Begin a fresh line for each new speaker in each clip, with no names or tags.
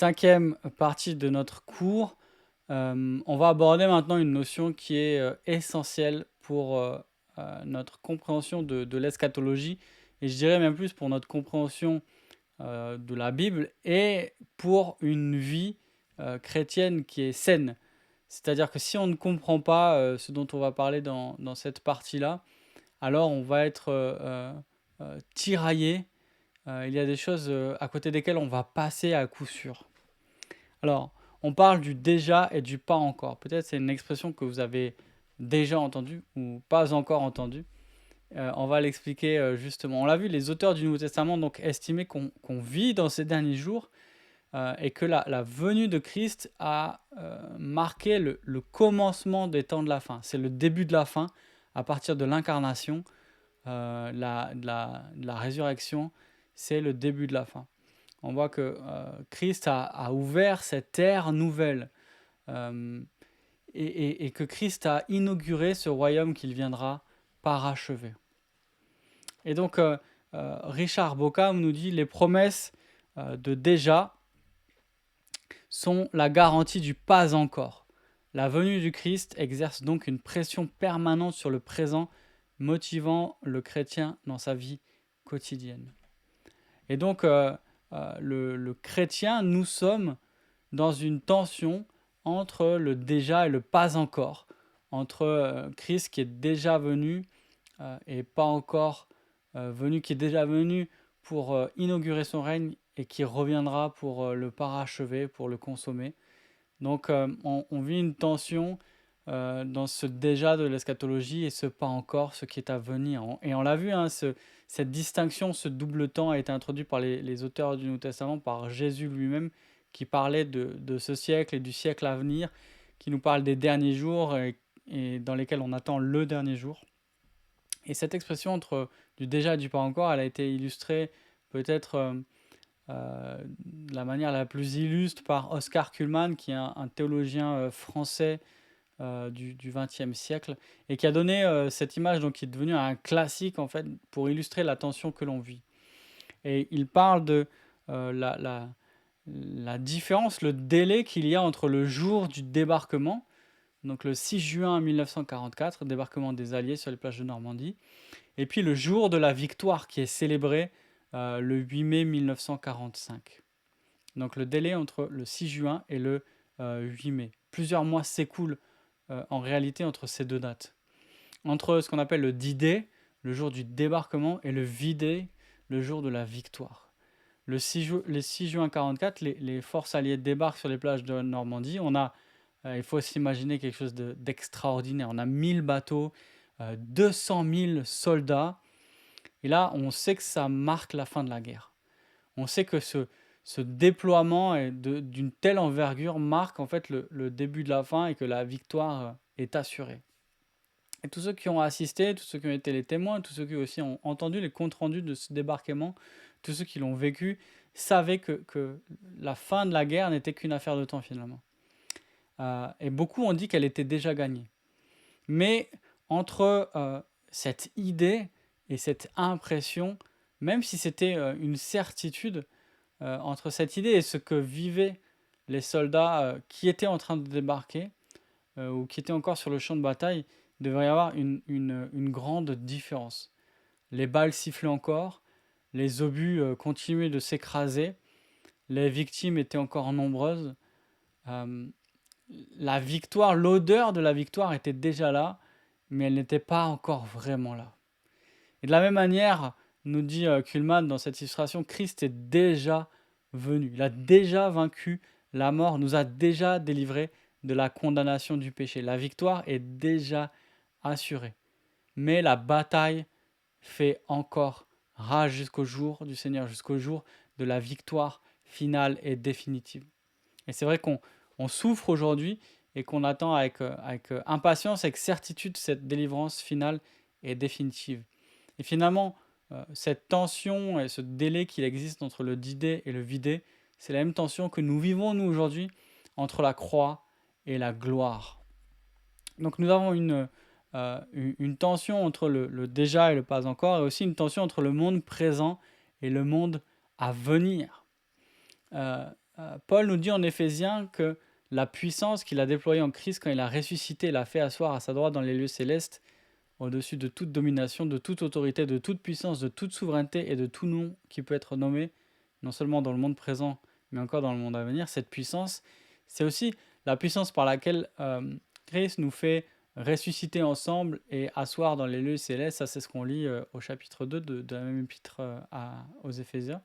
Cinquième partie de notre cours, on va aborder maintenant une notion qui est essentielle pour notre compréhension de l'eschatologie, et je dirais même plus pour notre compréhension de la Bible et pour une vie chrétienne qui est saine. C'est-à-dire que si on ne comprend pas ce dont on va parler dans cette partie-là, alors on va être tiraillé. Il y a des choses à côté desquelles on va passer à coup sûr. Alors, on parle du déjà et du pas encore. Peut-être c'est une expression que vous avez déjà entendue ou pas encore entendue. On va l'expliquer justement. On l'a vu, les auteurs du Nouveau Testament donc estimaient qu'on vit dans ces derniers jours et que la venue de Christ a marqué le commencement des temps de la fin. C'est le début de la fin à partir de l'incarnation, la résurrection, c'est le début de la fin. On voit que Christ a ouvert cette ère nouvelle euh, et que Christ a inauguré ce royaume qu'il viendra parachever. Et donc, Richard Bauckham nous dit les promesses de déjà sont la garantie du pas encore. La venue du Christ exerce donc une pression permanente sur le présent, motivant le chrétien dans sa vie quotidienne. Et donc, le chrétien, nous sommes dans une tension entre le déjà et le pas encore, entre Christ qui est déjà venu et pas encore venu, qui est déjà venu pour inaugurer son règne et qui reviendra pour le parachever, pour le consommer. Donc on vit une tension dans ce déjà de l'eschatologie et ce pas encore, ce qui est à venir. Et on l'a vu, hein, cette distinction, ce double temps a été introduit par les auteurs du Nouveau Testament, par Jésus lui-même, qui parlait de ce siècle et du siècle à venir, qui nous parle des derniers jours et dans lesquels on attend le dernier jour. Et cette expression entre du déjà et du pas encore, elle a été illustrée peut-être de la manière la plus illustre par Oscar Cullmann, qui est un théologien français du XXe siècle, et qui a donné cette image donc, qui est devenue un classique en fait, pour illustrer la tension que l'on vit. Et il parle de la différence, le délai qu'il y a entre le jour du débarquement, donc le 6 juin 1944, débarquement des Alliés sur les plages de Normandie, et puis le jour de la victoire qui est célébré le 8 mai 1945. Donc le délai entre le 6 juin et le 8 mai. Plusieurs mois s'écoulent en réalité entre ces deux dates. Entre ce qu'on appelle le D-Day, le jour du débarquement, et le V-Day, le jour de la victoire. Le 6 juin 1944, les forces alliées débarquent sur les plages de Normandie. Il faut s'imaginer quelque chose d'extraordinaire. On a 1000 bateaux, 200 000 soldats. Et là, on sait que ça marque la fin de la guerre. On sait que ce déploiement d'une telle envergure marque en fait le début de la fin et que la victoire est assurée. Et tous ceux qui ont assisté, tous ceux qui ont été les témoins, tous ceux qui aussi ont entendu les comptes rendus de ce débarquement, tous ceux qui l'ont vécu, savaient que la fin de la guerre n'était qu'une affaire de temps finalement. Et beaucoup ont dit qu'elle était déjà gagnée. Mais entre cette idée et cette impression, même si c'était une certitude, entre cette idée et ce que vivaient les soldats qui étaient en train de débarquer ou qui étaient encore sur le champ de bataille, il devrait y avoir une grande différence. Les balles sifflaient encore, les obus continuaient de s'écraser, les victimes étaient encore nombreuses. Euh, la victoire, l'odeur de la victoire était déjà là, mais elle n'était pas encore vraiment là. Et de la même manière, nous dit Kuhlmann dans cette illustration, Christ est déjà venu. Il a déjà vaincu la mort, nous a déjà délivrés de la condamnation du péché. La victoire est déjà assurée. Mais la bataille fait encore rage jusqu'au jour du Seigneur, jusqu'au jour de la victoire finale et définitive. Et c'est vrai qu'on souffre aujourd'hui et qu'on attend avec impatience, avec certitude, cette délivrance finale et définitive. Et finalement, cette tension et ce délai qu'il existe entre le D-Day et le V-Day, c'est la même tension que nous vivons, nous, aujourd'hui, entre la croix et la gloire. Donc nous avons une tension entre le déjà et le pas encore, et aussi une tension entre le monde présent et le monde à venir. Paul nous dit en Éphésiens que la puissance qu'il a déployée en Christ quand il a ressuscité, l'a fait asseoir à sa droite dans les lieux célestes, au-dessus de toute domination, de toute autorité, de toute puissance, de toute souveraineté et de tout nom qui peut être nommé, non seulement dans le monde présent, mais encore dans le monde à venir. Cette puissance, c'est aussi la puissance par laquelle Christ nous fait ressusciter ensemble et asseoir dans les lieux célestes. Ça, c'est ce qu'on lit au chapitre 2 de la même épître aux Éphésiens.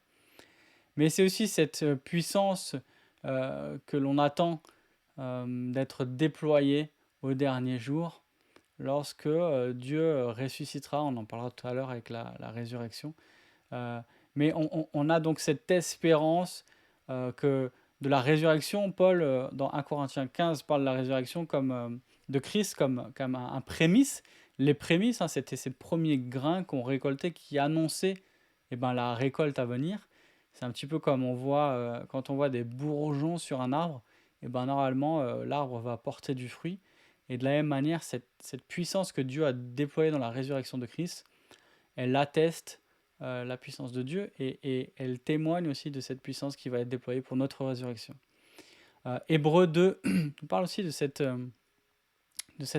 Mais c'est aussi cette puissance que l'on attend d'être déployée au dernier jour, lorsque Dieu ressuscitera. On en parlera tout à l'heure avec la résurrection. Mais on a donc cette espérance que de la résurrection. Paul, dans 1 Corinthiens 15, parle de la résurrection de Christ comme un prémisse. Les prémices, c'était ces premiers grains qu'on récoltait qui annonçaient la récolte à venir. C'est un petit peu comme on voit quand on voit des bourgeons sur un arbre. Normalement, l'arbre va porter du fruit. Et de la même manière, cette puissance que Dieu a déployée dans la résurrection de Christ, elle atteste la puissance de Dieu et elle témoigne aussi de cette puissance qui va être déployée pour notre résurrection. Hébreux 2 nous parle aussi de cette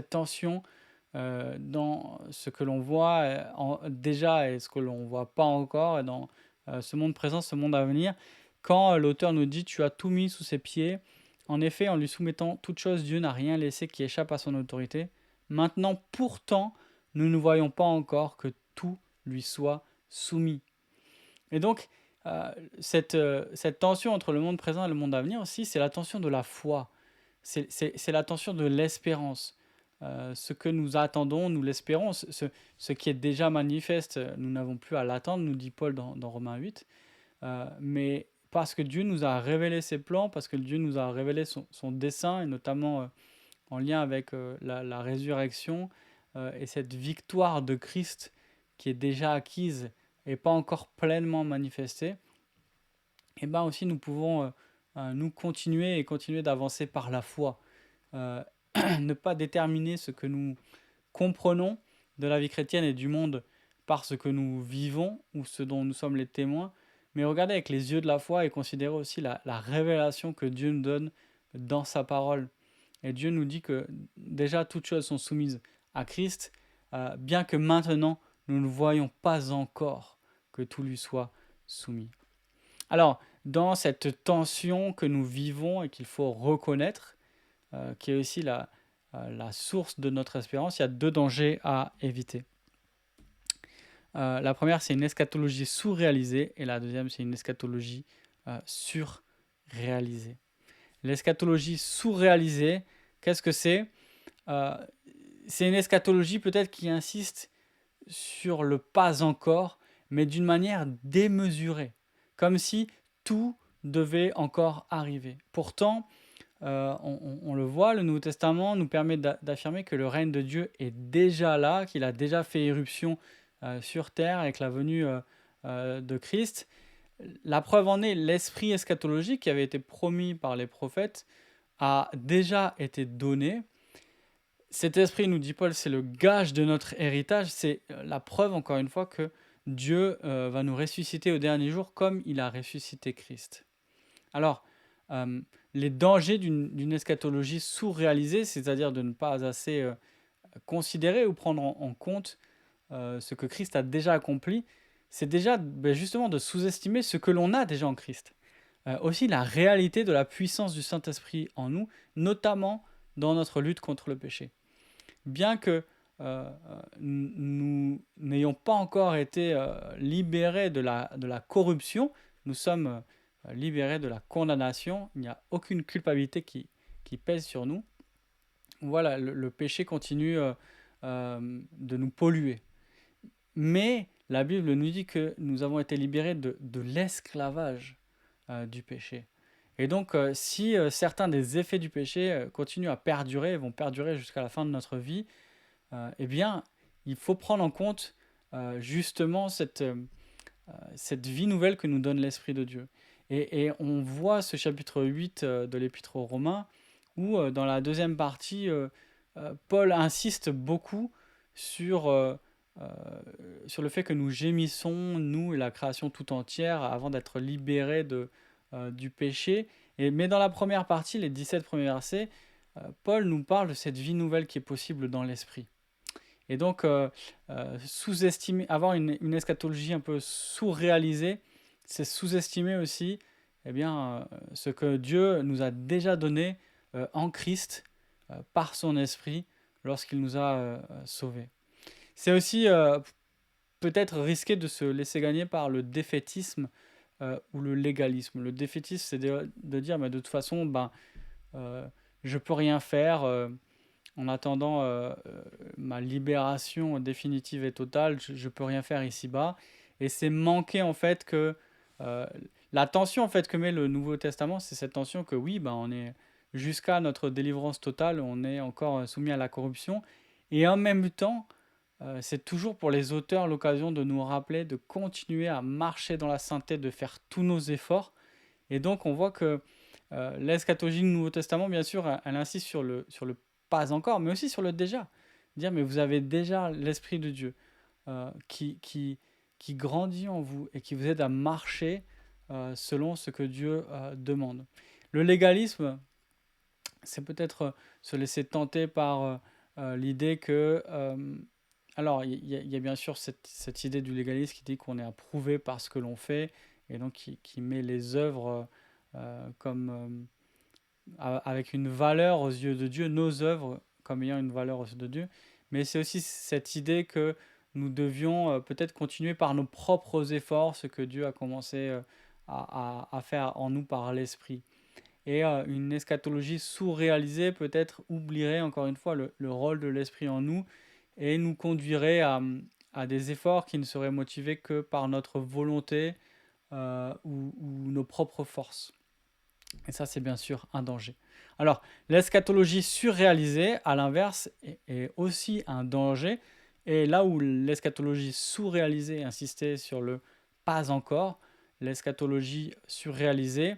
tension dans ce que l'on voit déjà et ce que l'on ne voit pas encore, et dans ce monde présent, ce monde à venir, quand l'auteur nous dit « Tu as tout mis sous ses pieds ». En effet, en lui soumettant toute chose, Dieu n'a rien laissé qui échappe à son autorité. Maintenant, pourtant, nous ne voyons pas encore que tout lui soit soumis. Et donc, cette tension entre le monde présent et le monde à venir aussi, c'est la tension de la foi. C'est la tension de l'espérance. Ce que nous attendons, nous l'espérons. Ce qui est déjà manifeste, nous n'avons plus à l'attendre, nous dit Paul dans Romains 8. Mais parce que Dieu nous a révélé ses plans, parce que Dieu nous a révélé son dessein, et notamment en lien avec la résurrection et cette victoire de Christ qui est déjà acquise et pas encore pleinement manifestée, et aussi nous pouvons nous continuer d'avancer par la foi. Ne pas déterminer ce que nous comprenons de la vie chrétienne et du monde par ce que nous vivons ou ce dont nous sommes les témoins, mais regarder avec les yeux de la foi et considérer aussi la révélation que Dieu nous donne dans sa parole. Et Dieu nous dit que déjà toutes choses sont soumises à Christ, bien que maintenant nous ne voyons pas encore que tout lui soit soumis. Alors, dans cette tension que nous vivons et qu'il faut reconnaître, qui est aussi la source de notre espérance, il y a deux dangers à éviter. La première, c'est une eschatologie sous-réalisée, et la deuxième, c'est une eschatologie sur-réalisée. L'eschatologie sous-réalisée, qu'est-ce que c'est ? C'est une eschatologie peut-être qui insiste sur le pas encore, mais d'une manière démesurée, comme si tout devait encore arriver. Pourtant, on le voit, le Nouveau Testament nous permet d'affirmer que le règne de Dieu est déjà là, qu'il a déjà fait éruption sur terre avec la venue de Christ. La preuve en est, l'esprit eschatologique qui avait été promis par les prophètes a déjà été donné. Cet esprit, nous dit Paul, c'est le gage de notre héritage, c'est la preuve, encore une fois, que Dieu va nous ressusciter au dernier jour comme il a ressuscité Christ. Alors, les dangers d'une eschatologie sous-réalisée, c'est-à-dire de ne pas assez considérer ou prendre en compte ce que Christ a déjà accompli, c'est déjà justement de sous-estimer ce que l'on a déjà en Christ. Aussi la réalité de la puissance du Saint-Esprit en nous, notamment dans notre lutte contre le péché. Bien que nous n'ayons pas encore été libérés de la corruption, nous sommes libérés de la condamnation, il n'y a aucune culpabilité qui pèse sur nous. Voilà, le péché continue de nous polluer. Mais la Bible nous dit que nous avons été libérés de l'esclavage du péché. Et donc, si certains des effets du péché continuent à perdurer, vont perdurer jusqu'à la fin de notre vie, eh bien, il faut prendre en compte justement cette vie nouvelle que nous donne l'Esprit de Dieu. Et on voit ce chapitre 8 de l'Épître aux Romains, où dans la deuxième partie, Paul insiste beaucoup sur le fait que nous gémissons, nous et la création tout entière, avant d'être libérés de du péché. Mais dans la première partie, les 17 premiers versets, Paul nous parle de cette vie nouvelle qui est possible dans l'esprit. Et donc, sous-estimer, avoir une eschatologie un peu sous-réalisée, c'est sous-estimer aussi ce que Dieu nous a déjà donné en Christ, par son esprit, lorsqu'il nous a sauvés. C'est aussi peut-être risqué de se laisser gagner par le défaitisme ou le légalisme. Le défaitisme, c'est de dire, mais de toute façon, euh, je peux rien faire. En attendant ma libération définitive et totale, je ne peux rien faire ici-bas. Et c'est manquer en fait que euh, la tension en fait que met le Nouveau Testament, c'est cette tension que oui, on est jusqu'à notre délivrance totale, on est encore soumis à la corruption. Et en même temps, c'est toujours pour les auteurs l'occasion de nous rappeler de continuer à marcher dans la sainteté, de faire tous nos efforts. Et donc on voit que l'eschatologie du Nouveau Testament, bien sûr, elle insiste sur le pas encore, mais aussi sur le déjà. Dire, mais vous avez déjà l'Esprit de Dieu qui grandit en vous et qui vous aide à marcher selon ce que Dieu demande. Le légalisme, c'est peut-être se laisser tenter par l'idée que... alors, il y a bien sûr cette idée du légalisme qui dit qu'on est approuvé par ce que l'on fait, et donc qui met les œuvres comme avec une valeur aux yeux de Dieu, nos œuvres comme ayant une valeur aux yeux de Dieu. Mais c'est aussi cette idée que nous devions peut-être continuer par nos propres efforts ce que Dieu a commencé à faire en nous par l'Esprit. Et une eschatologie sous-réalisée peut-être oublierait encore une fois le rôle de l'Esprit en nous et nous conduirait à des efforts qui ne seraient motivés que par notre volonté ou nos propres forces. Et ça, c'est bien sûr un danger. Alors, l'eschatologie surréalisée, à l'inverse, est aussi un danger. Et là où l'eschatologie sous-réalisée insistait sur le pas encore, l'eschatologie surréalisée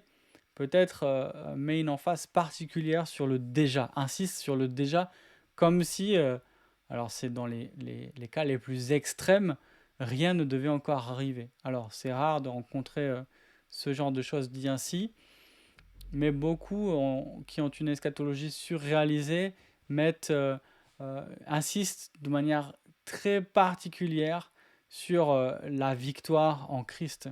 peut-être met une emphase particulière sur le déjà, insiste sur le déjà, comme si, alors c'est dans les cas les plus extrêmes, rien ne devait encore arriver. Alors, c'est rare de rencontrer ce genre de choses dit ainsi, mais beaucoup qui ont une eschatologie surréalisée insistent de manière très particulière sur la victoire en Christ.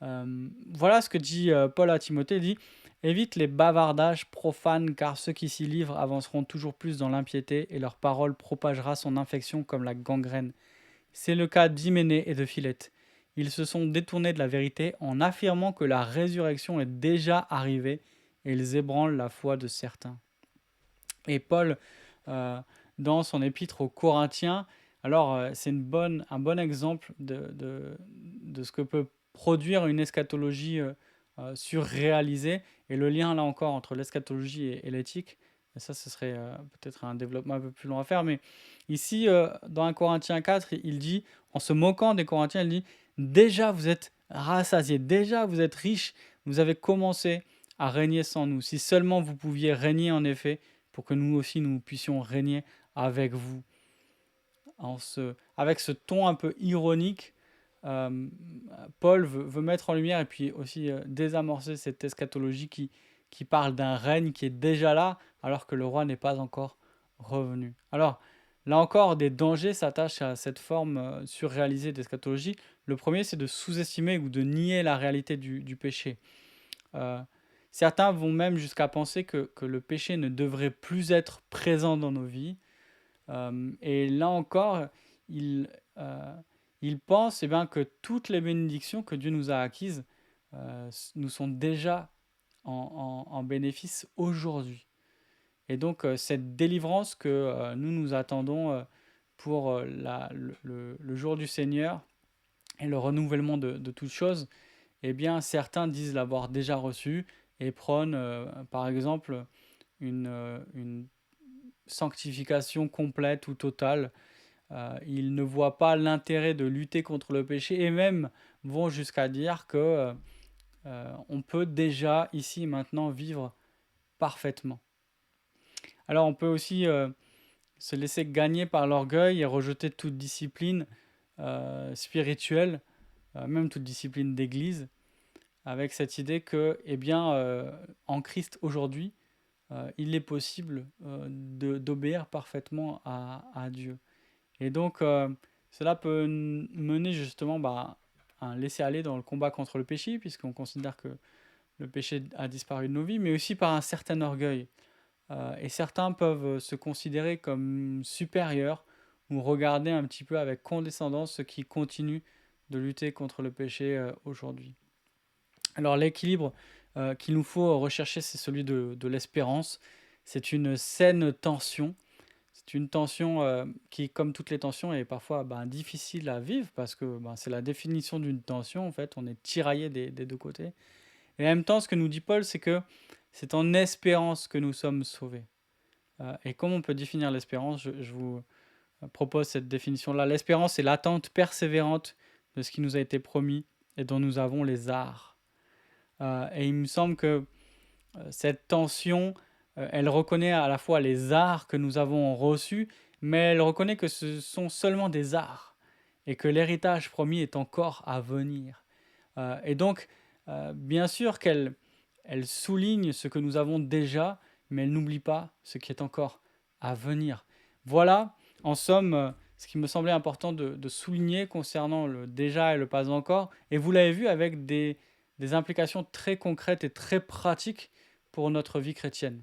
Voilà ce que dit Paul à Timothée, il dit: évite les bavardages profanes, car ceux qui s'y livrent avanceront toujours plus dans l'impiété, et leur parole propagera son infection comme la gangrène. C'est le cas d'Hyménée et de Philette. Ils se sont détournés de la vérité en affirmant que la résurrection est déjà arrivée, et ils ébranlent la foi de certains. Et Paul, euh, dans son épître aux Corinthiens, alors c'est un bon exemple de ce que peut produire une eschatologie surréalisée, et le lien là encore entre l'eschatologie et l'éthique. Et ça, ce serait peut-être un développement un peu plus long à faire, mais ici, dans 1 Corinthiens 4, il dit, en se moquant des Corinthiens, il dit: déjà vous êtes rassasiés, déjà vous êtes riches, vous avez commencé à régner sans nous. Si seulement vous pouviez régner en effet, pour que nous aussi nous puissions régner avec vous. Avec ce ton un peu ironique, euh, Paul veut mettre en lumière et puis aussi désamorcer cette eschatologie qui parle d'un règne qui est déjà là, alors que le roi n'est pas encore revenu. Alors, là encore, des dangers s'attachent à cette forme surréalisée d'eschatologie. Le premier, c'est de sous-estimer ou de nier la réalité du péché. Euh, Certains vont même jusqu'à penser que le péché ne devrait plus être présent dans nos vies. Et là encore, ils, euh, ils pensent que toutes les bénédictions que Dieu nous a acquises nous sont déjà en bénéfice aujourd'hui. Et donc, cette délivrance que nous attendons pour le jour du Seigneur et le renouvellement de toutes choses, eh bien, certains disent l'avoir déjà reçue et prônent, par exemple, une sanctification complète ou totale. Ils ne voient pas l'intérêt de lutter contre le péché et même vont jusqu'à dire que on peut déjà, ici, maintenant, vivre parfaitement. Alors, on peut aussi se laisser gagner par l'orgueil et rejeter toute discipline spirituelle, même toute discipline d'église. avec cette idée que, eh bien, en Christ aujourd'hui, il est possible d'obéir parfaitement à Dieu. Et donc, cela peut mener justement à un laisser-aller dans le combat contre le péché, puisqu'on considère que le péché a disparu de nos vies, mais aussi par un certain orgueil. Et certains peuvent se considérer comme supérieurs ou regarder un petit peu avec condescendance ceux qui continuent de lutter contre le péché aujourd'hui. Alors l'équilibre qu'il nous faut rechercher, c'est celui de l'espérance. C'est une saine tension. C'est une tension qui, comme toutes les tensions, est parfois difficile à vivre parce que c'est la définition d'une tension. En fait, on est tiraillé des deux côtés. Et en même temps, ce que nous dit Paul, c'est que c'est en espérance que nous sommes sauvés. Et comment on peut définir l'espérance? Je vous propose cette définition-là. L'espérance, c'est l'attente persévérante de ce qui nous a été promis et dont nous avons les arts. Et il me semble que cette tension, elle reconnaît à la fois les arts que nous avons reçus, mais elle reconnaît que ce sont seulement des arts et que l'héritage promis est encore à venir. Et donc, bien sûr qu'elle souligne ce que nous avons déjà, mais elle n'oublie pas ce qui est encore à venir. Voilà, en somme, ce qui me semblait important de souligner concernant le déjà et le pas encore. Et vous l'avez vu avec des implications très concrètes et très pratiques pour notre vie chrétienne.